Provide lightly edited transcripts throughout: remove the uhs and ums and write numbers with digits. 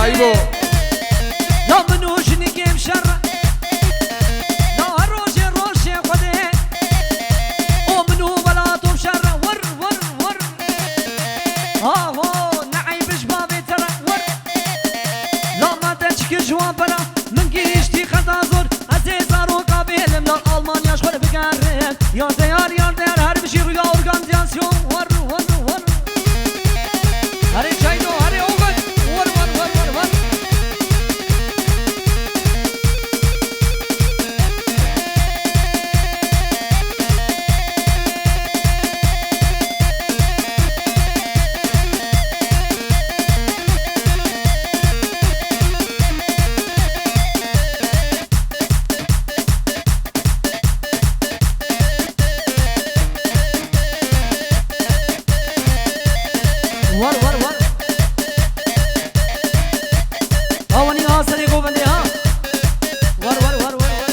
عيبو لا منوش نجيب شر لا روشي روشي خده ومنو بلاطو بشر ور ور ور هو نعيبش بابي ترى ور لا ما تشكي جوان بلا من جيشتي خدا زور عزيزار وقابل من ألمانيا شغل بقرر يا ديار هر بشي ريا أورغانزياسيون ور ور ور هري شايدو هري اوغد ور ور ور ور ور ور ور ور هوني آسري کو بندے ہاں ور ور ور ور ور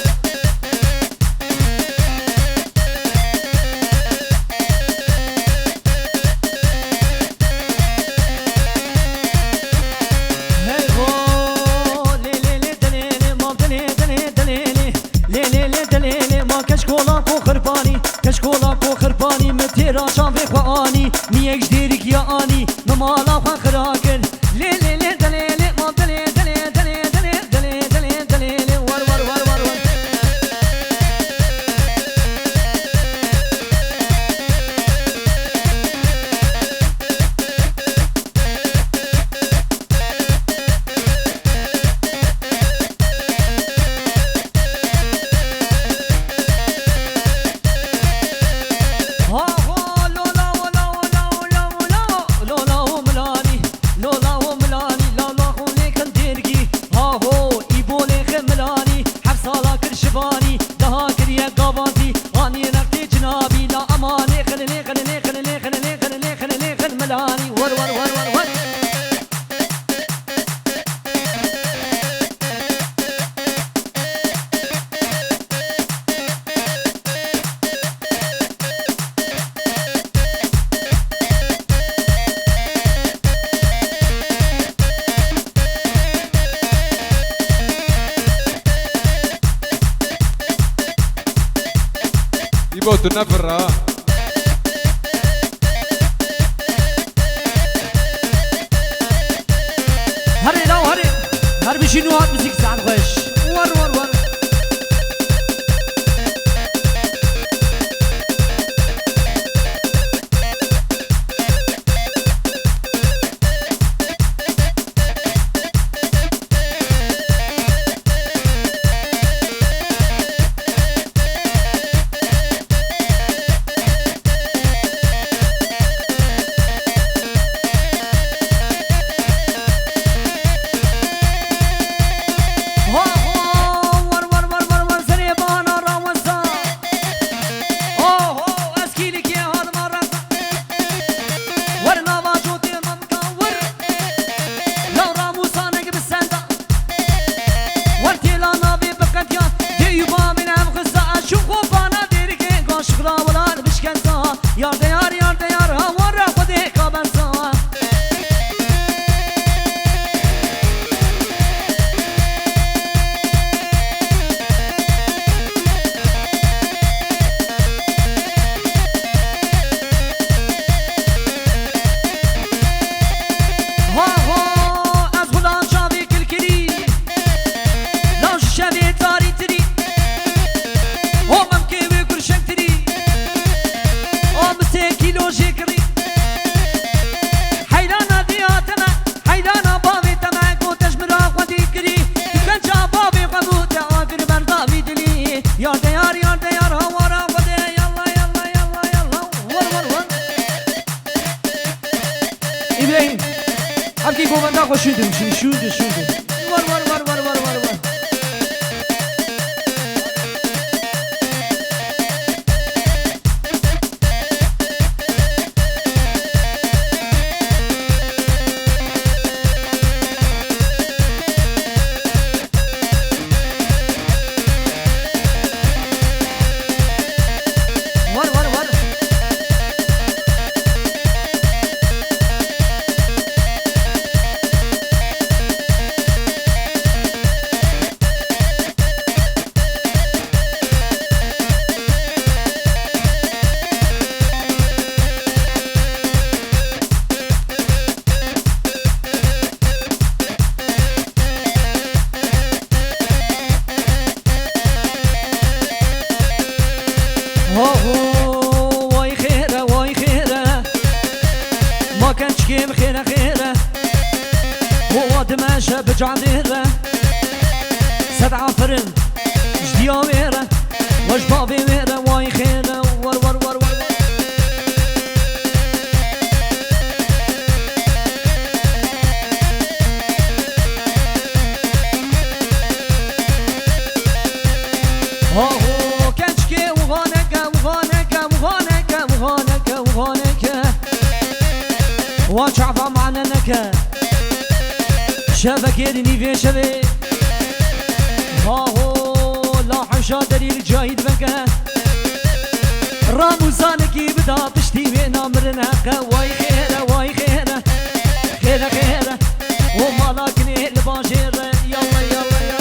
ہے وہ لے لے لے دلیلے ماں دلے دلے دلیلے لے لے لے دلیلے ماں کشکولا کو خربانی کشکولا کو خربانی میں تیرا شام بے خوانی نیک دیرک یا آنی ممالا خوان خراکن لے لے لے دلیلے ماں دلے دلے دلے دلے دلے دلے دلیلے ور ور ور ور ور ور ور ور ور ور يبو تنفر هري لا هري هر بشينو هات موسيقى ساعد خوش ور ور ور Abdi govanda koşuyordum şimdi şuydu. Var var var var var var var. عشقي خيره خيره هو دمشق بجعديره سد عفرن جديا ويره واش بابي ويره واي خيره ور ور ور ور هو كشكي وغانك وغانك وغانك وغانك وغانك وشعفا معنا نكا شافك يدني في شبي هاهو لا حشا دليل جاهد بكا راموزانكي بدا تشتي بينا مرناقا واي خيرة واي خيرة خيرة خيرة ومالاكني الباشير يلا يلا يلا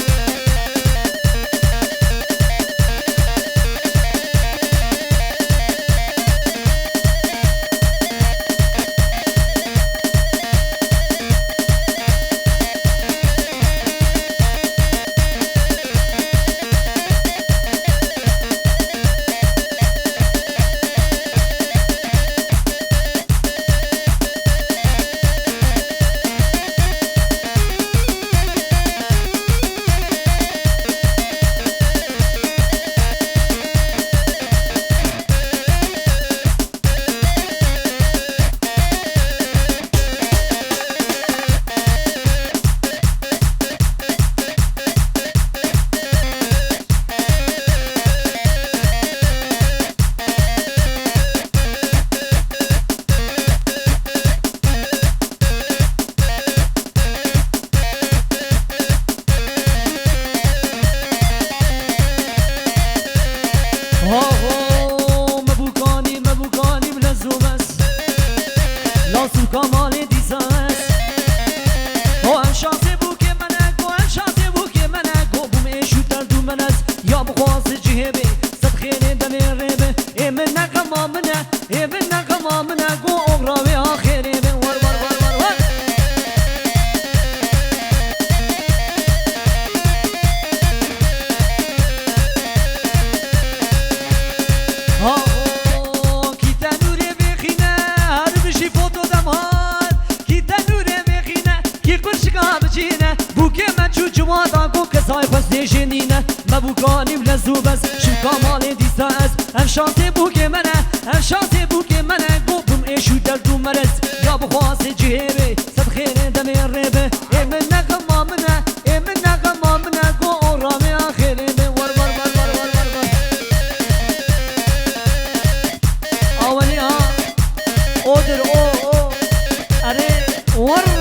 مبوكاني ولزو بس شو كمالي دي ساس ام شانتي بوكي منا ام شانتي بوكي منا قوبم ايشو دلدو مرز يا بخواس جيبي سب خير دمي الريبي اي منا غما منا اي منا غما منا قو اورامي اخيري ور ور ور ور ور ور ور اولي ها اودر او اري ور